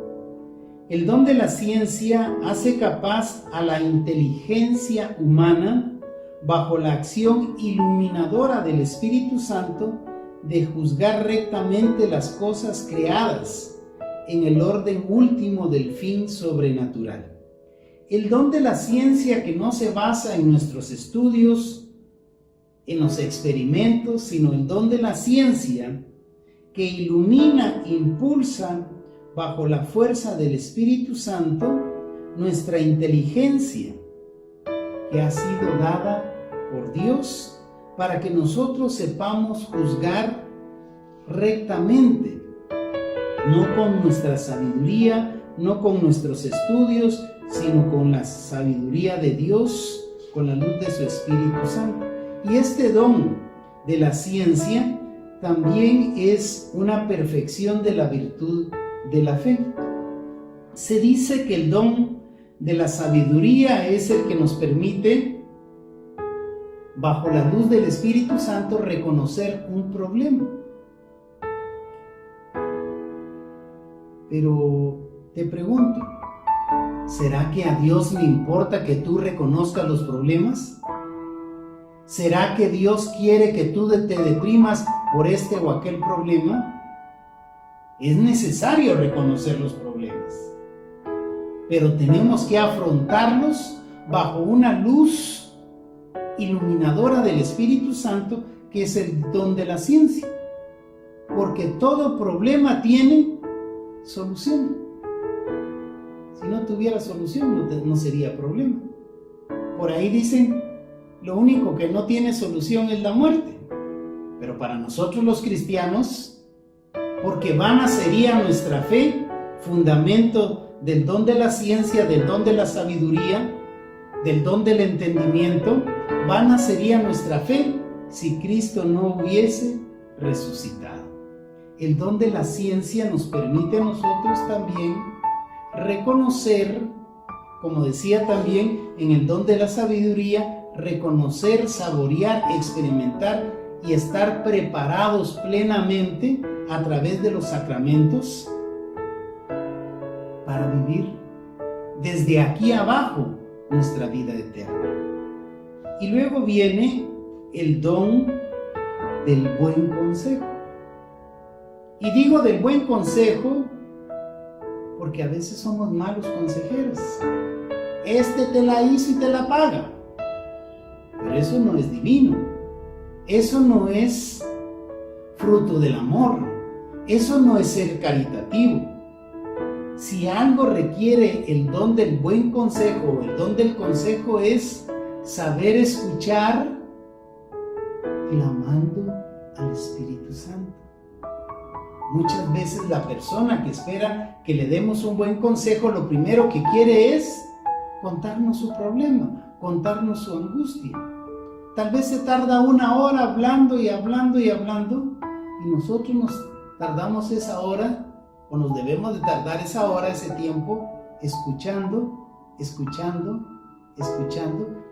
El don de la ciencia hace capaz a la inteligencia humana, bajo la acción iluminadora del Espíritu Santo, de juzgar rectamente las cosas creadas en el orden último del fin sobrenatural. El don de la ciencia, que no se basa en nuestros estudios, en los experimentos, sino el don de la ciencia que ilumina, impulsa bajo la fuerza del Espíritu Santo nuestra inteligencia, que ha sido dada por Dios para que nosotros sepamos juzgar rectamente, no con nuestra sabiduría, no con nuestros estudios, sino con la sabiduría de Dios, con la luz de su Espíritu Santo. Y este don de la ciencia también es una perfección de la virtud de la fe. Se dice que el don de la sabiduría es el que nos permite, bajo la luz del Espíritu Santo, reconocer un problema. Pero te pregunto, ¿será que a Dios le importa que tú reconozcas los problemas? ¿Será que Dios quiere que tú te deprimas por este o aquel problema? Es necesario reconocer los problemas, pero tenemos que afrontarlos bajo una luz iluminadora del Espíritu Santo, que es el don de la ciencia, porque todo problema tiene solución. Si no tuviera solución, no sería problema. Por ahí dicen, lo único que no tiene solución es la muerte. Pero para nosotros los cristianos, porque vana sería nuestra fe, fundamento del don de la ciencia, del don de la sabiduría, del don del entendimiento, vana sería nuestra fe si Cristo no hubiese resucitado. El don de la ciencia nos permite a nosotros también reconocer, como decía también en el don de la sabiduría, reconocer, saborear, experimentar y estar preparados plenamente a través de los sacramentos para vivir desde aquí abajo nuestra vida eterna. Y luego viene el don del buen consejo. Y digo del buen consejo porque a veces somos malos consejeros. Este te la hizo y te la paga. Pero eso no es divino. Eso no es fruto del amor. Eso no es ser caritativo. Si algo requiere el don del buen consejo, el don del consejo es saber escuchar clamando al Espíritu Santo. Muchas veces la persona que espera que le demos un buen consejo, lo primero que quiere es contarnos su problema, contarnos su angustia. Tal vez se tarda una hora hablando y hablando y hablando, y nosotros nos tardamos esa hora, o nos debemos de tardar esa hora, ese tiempo, escuchando,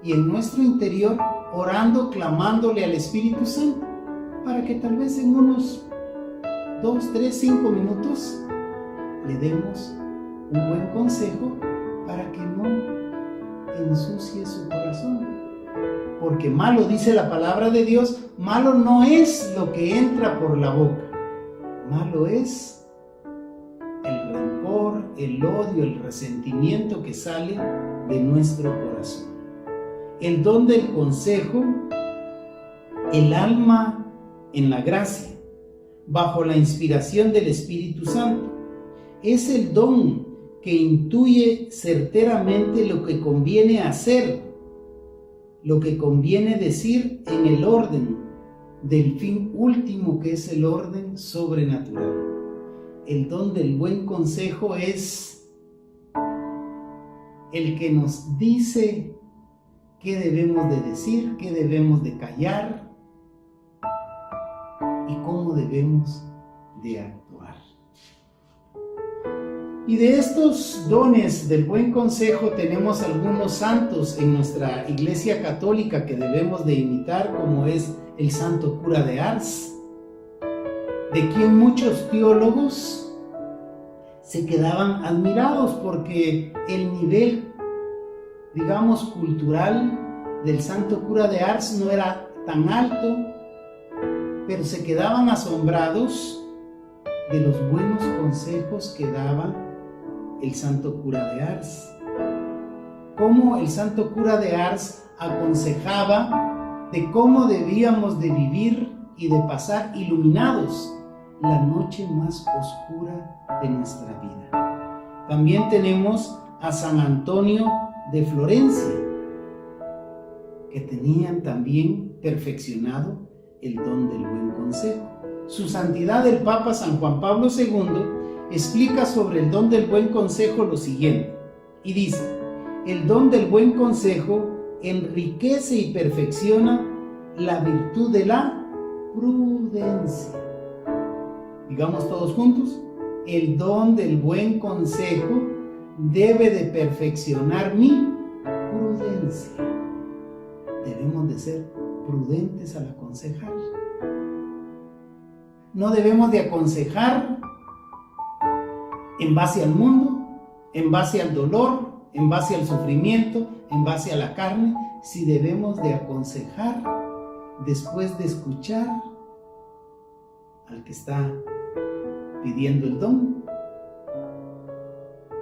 y en nuestro interior orando, clamándole al Espíritu Santo, para que tal vez en unos 2, 3, 5 minutos le demos un buen consejo para que no ensucie su corazón. Porque malo, dice la palabra de Dios, malo no es lo que entra por la boca, malo es el rencor, el odio, el resentimiento que sale de nuestro corazón. El don del consejo, el alma en la gracia, bajo la inspiración del Espíritu Santo, es el don que intuye certeramente lo que conviene hacer, lo que conviene decir en el orden del fin último, que es el orden sobrenatural. el don del buen consejo es el que nos dice qué debemos de decir, qué debemos de callar y cómo debemos de actuar. Y de estos dones del buen consejo tenemos algunos santos en nuestra Iglesia Católica que debemos de imitar, como es el Santo Cura de Ars, de quien muchos teólogos se quedaban admirados porque el nivel, digamos, cultural del Santo Cura de Ars no era tan alto, pero se quedaban asombrados de los buenos consejos que daba el Santo Cura de Ars. Cómo el Santo Cura de Ars aconsejaba de cómo debíamos de vivir y de pasar iluminados la noche más oscura de nuestra vida. También tenemos a San Antonio de Florencia, que tenían también perfeccionado el don del buen consejo. Su Santidad el Papa San Juan Pablo II explica sobre el don del buen consejo lo siguiente, y dice: el don del buen consejo enriquece y perfecciona la virtud de la prudencia. Digamos todos juntos: el don del buen consejo debe de perfeccionar mi prudencia. Debemos de ser prudentes al aconsejar. No debemos de aconsejar en base al mundo, en base al dolor, en base al sufrimiento, en base a la carne. Si debemos de aconsejar después de escuchar al que está pidiendo el don,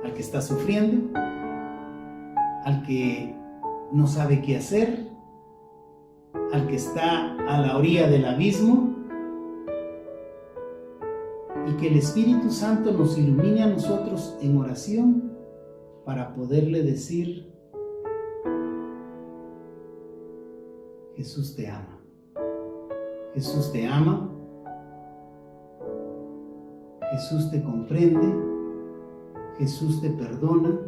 al que está sufriendo, al que no sabe qué hacer, al que está a la orilla del abismo, y que el Espíritu Santo nos ilumine a nosotros en oración para poderle decir: Jesús te ama, Jesús te ama, Jesús te comprende, Jesús te perdona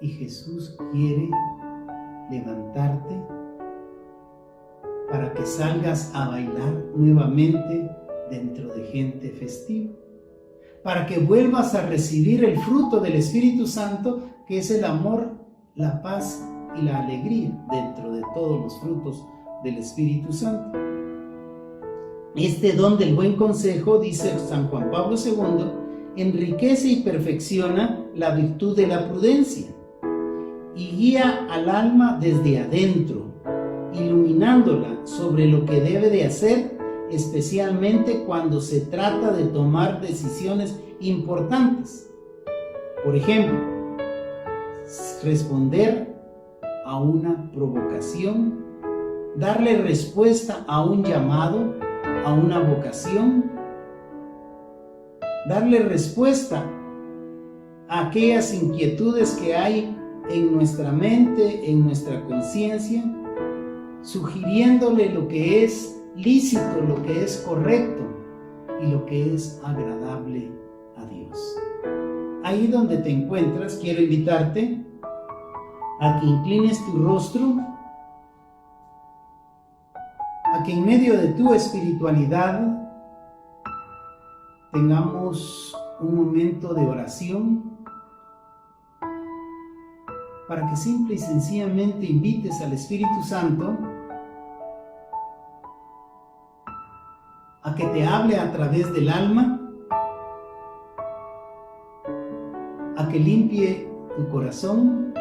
y Jesús quiere levantarte para que salgas a bailar nuevamente dentro de gente festiva, para que vuelvas a recibir el fruto del Espíritu Santo, que es el amor, la paz y la alegría, dentro de todos los frutos del Espíritu Santo. Este don del buen consejo, dice San Juan Pablo II, enriquece y perfecciona la virtud de la prudencia y guía al alma desde adentro, iluminándola sobre lo que debe de hacer, especialmente cuando se trata de tomar decisiones importantes. Por ejemplo, responder a una provocación, darle respuesta a un llamado, a una vocación, darle respuesta a aquellas inquietudes que hay en nuestra mente, en nuestra conciencia, sugiriéndole lo que es lícito, lo que es correcto y lo que es agradable a Dios. Ahí donde te encuentras, quiero invitarte a que inclines tu rostro, a que en medio de tu espiritualidad tengamos un momento de oración para que simple y sencillamente invites al Espíritu Santo a que te hable a través del alma, a que limpie tu corazón,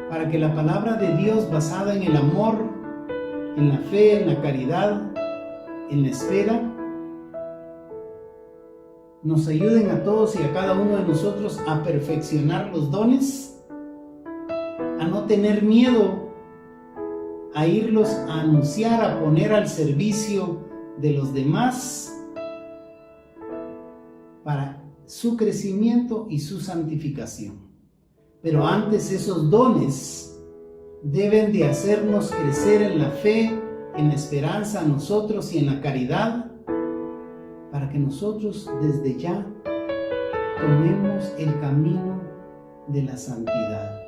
para que la palabra de Dios basada en el amor, en la fe, en la caridad, en la espera, nos ayuden a todos y a cada uno de nosotros a perfeccionar los dones, a no tener miedo a irlos a anunciar, a poner al servicio de los demás para su crecimiento y su santificación. Pero antes esos dones deben de hacernos crecer en la fe, en la esperanza a nosotros y en la caridad, para que nosotros desde ya tomemos el camino de la santidad.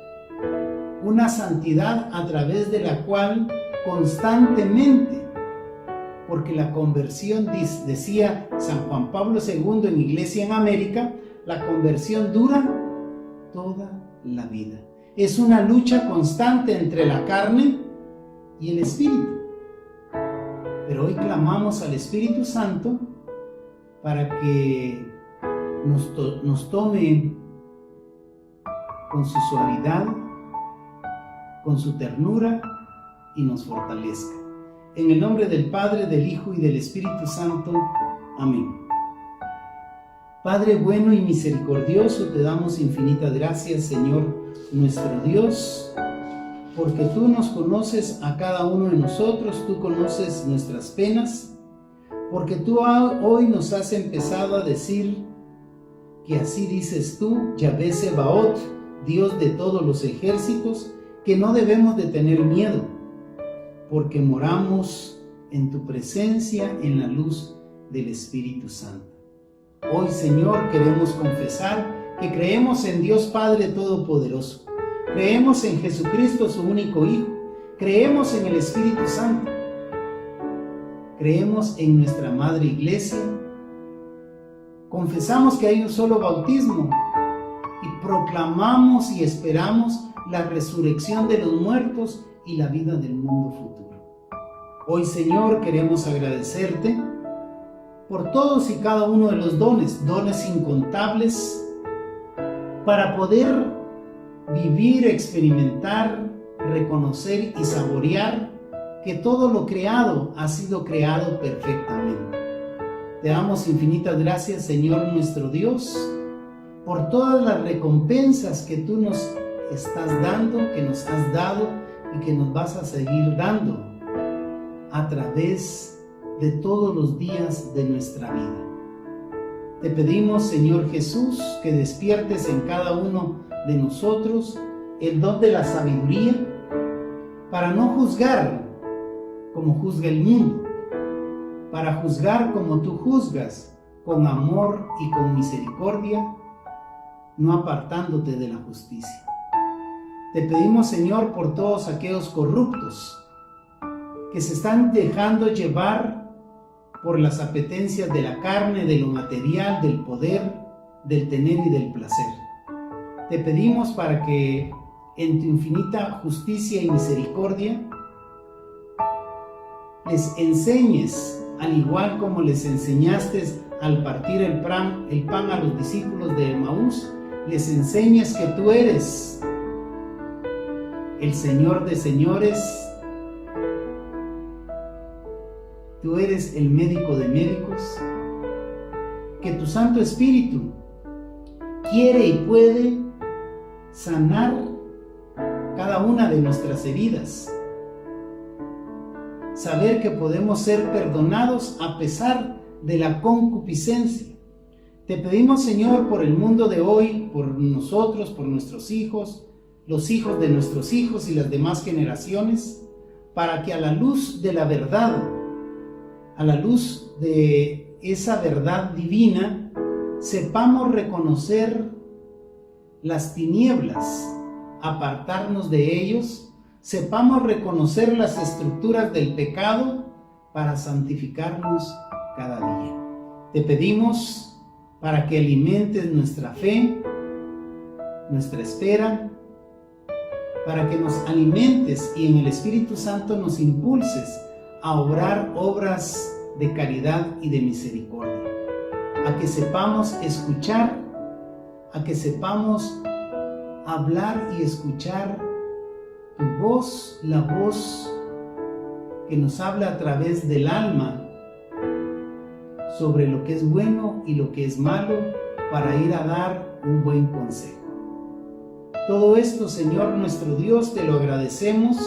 Una santidad a través de la cual constantemente, porque la conversión, decía San Juan Pablo II en Iglesia en América, la conversión dura toda la vida. Es una lucha constante entre la carne y el Espíritu. Pero hoy clamamos al Espíritu Santo para que nos tome con su suavidad, con su ternura y nos fortalezca. En el nombre del Padre, del Hijo y del Espíritu Santo. Amén. Padre bueno y misericordioso, te damos infinitas gracias, Señor nuestro Dios, porque tú nos conoces a cada uno de nosotros, tú conoces nuestras penas, porque tú hoy nos has empezado a decir que así dices tú, Yahvé Sebaot, Dios de todos los ejércitos, que no debemos de tener miedo, porque moramos en tu presencia en la luz del Espíritu Santo. Hoy, Señor, queremos confesar que creemos en Dios Padre Todopoderoso, creemos en Jesucristo, su único Hijo, creemos en el Espíritu Santo, creemos en nuestra Madre Iglesia, confesamos que hay un solo bautismo y proclamamos y esperamos la resurrección de los muertos y la vida del mundo futuro. Hoy, Señor, queremos agradecerte por todos y cada uno de los dones incontables, para poder vivir, experimentar, reconocer y saborear que todo lo creado ha sido creado perfectamente. Te damos infinitas gracias, Señor nuestro Dios, por todas las recompensas que tú nos estás dando, que nos has dado y que nos vas a seguir dando a través de todos los días de nuestra vida. Te pedimos, Señor Jesús, que despiertes en cada uno de nosotros el don de la sabiduría para no juzgar como juzga el mundo, para juzgar como tú juzgas, con amor y con misericordia, no apartándote de la justicia. Te pedimos, Señor, por todos aquellos corruptos que se están dejando llevar por las apetencias de la carne, de lo material, del poder, del tener y del placer. Te pedimos para que en tu infinita justicia y misericordia les enseñes, al igual como les enseñaste al partir el pan a los discípulos de Emaús, les enseñes que tú eres el Señor de señores, tú eres el médico de médicos, que tu Santo Espíritu quiere y puede sanar cada una de nuestras heridas, saber que podemos ser perdonados a pesar de la concupiscencia. Te pedimos, Señor, por el mundo de hoy, por nosotros, por nuestros hijos, los hijos de nuestros hijos y las demás generaciones, para que a la luz de la verdad, a la luz de esa verdad divina, sepamos reconocer las tinieblas, apartarnos de ellos, sepamos reconocer las estructuras del pecado para santificarnos cada día. Te pedimos para que alimentes nuestra fe, nuestra espera, para que nos alimentes y en el Espíritu Santo nos impulses a obrar obras de caridad y de misericordia, a que sepamos escuchar, a que sepamos hablar y escuchar tu voz, la voz que nos habla a través del alma sobre lo que es bueno y lo que es malo, para ir a dar un buen consejo. Todo esto, Señor nuestro Dios, te lo agradecemos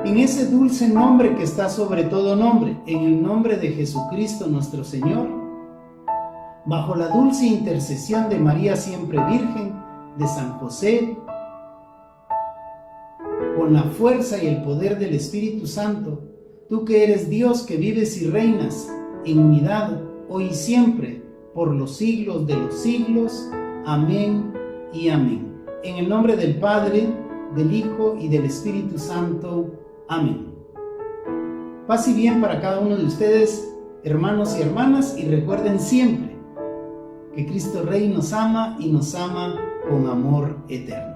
en ese dulce nombre que está sobre todo nombre, en el nombre de Jesucristo nuestro Señor, bajo la dulce intercesión de María siempre Virgen, de San José, con la fuerza y el poder del Espíritu Santo, tú que eres Dios, que vives y reinas en unidad hoy y siempre, por los siglos de los siglos. Amén y amén. En el nombre del Padre, del Hijo y del Espíritu Santo. Amén. Paz y bien para cada uno de ustedes, hermanos y hermanas, y recuerden siempre que Cristo Rey nos ama y nos ama con amor eterno.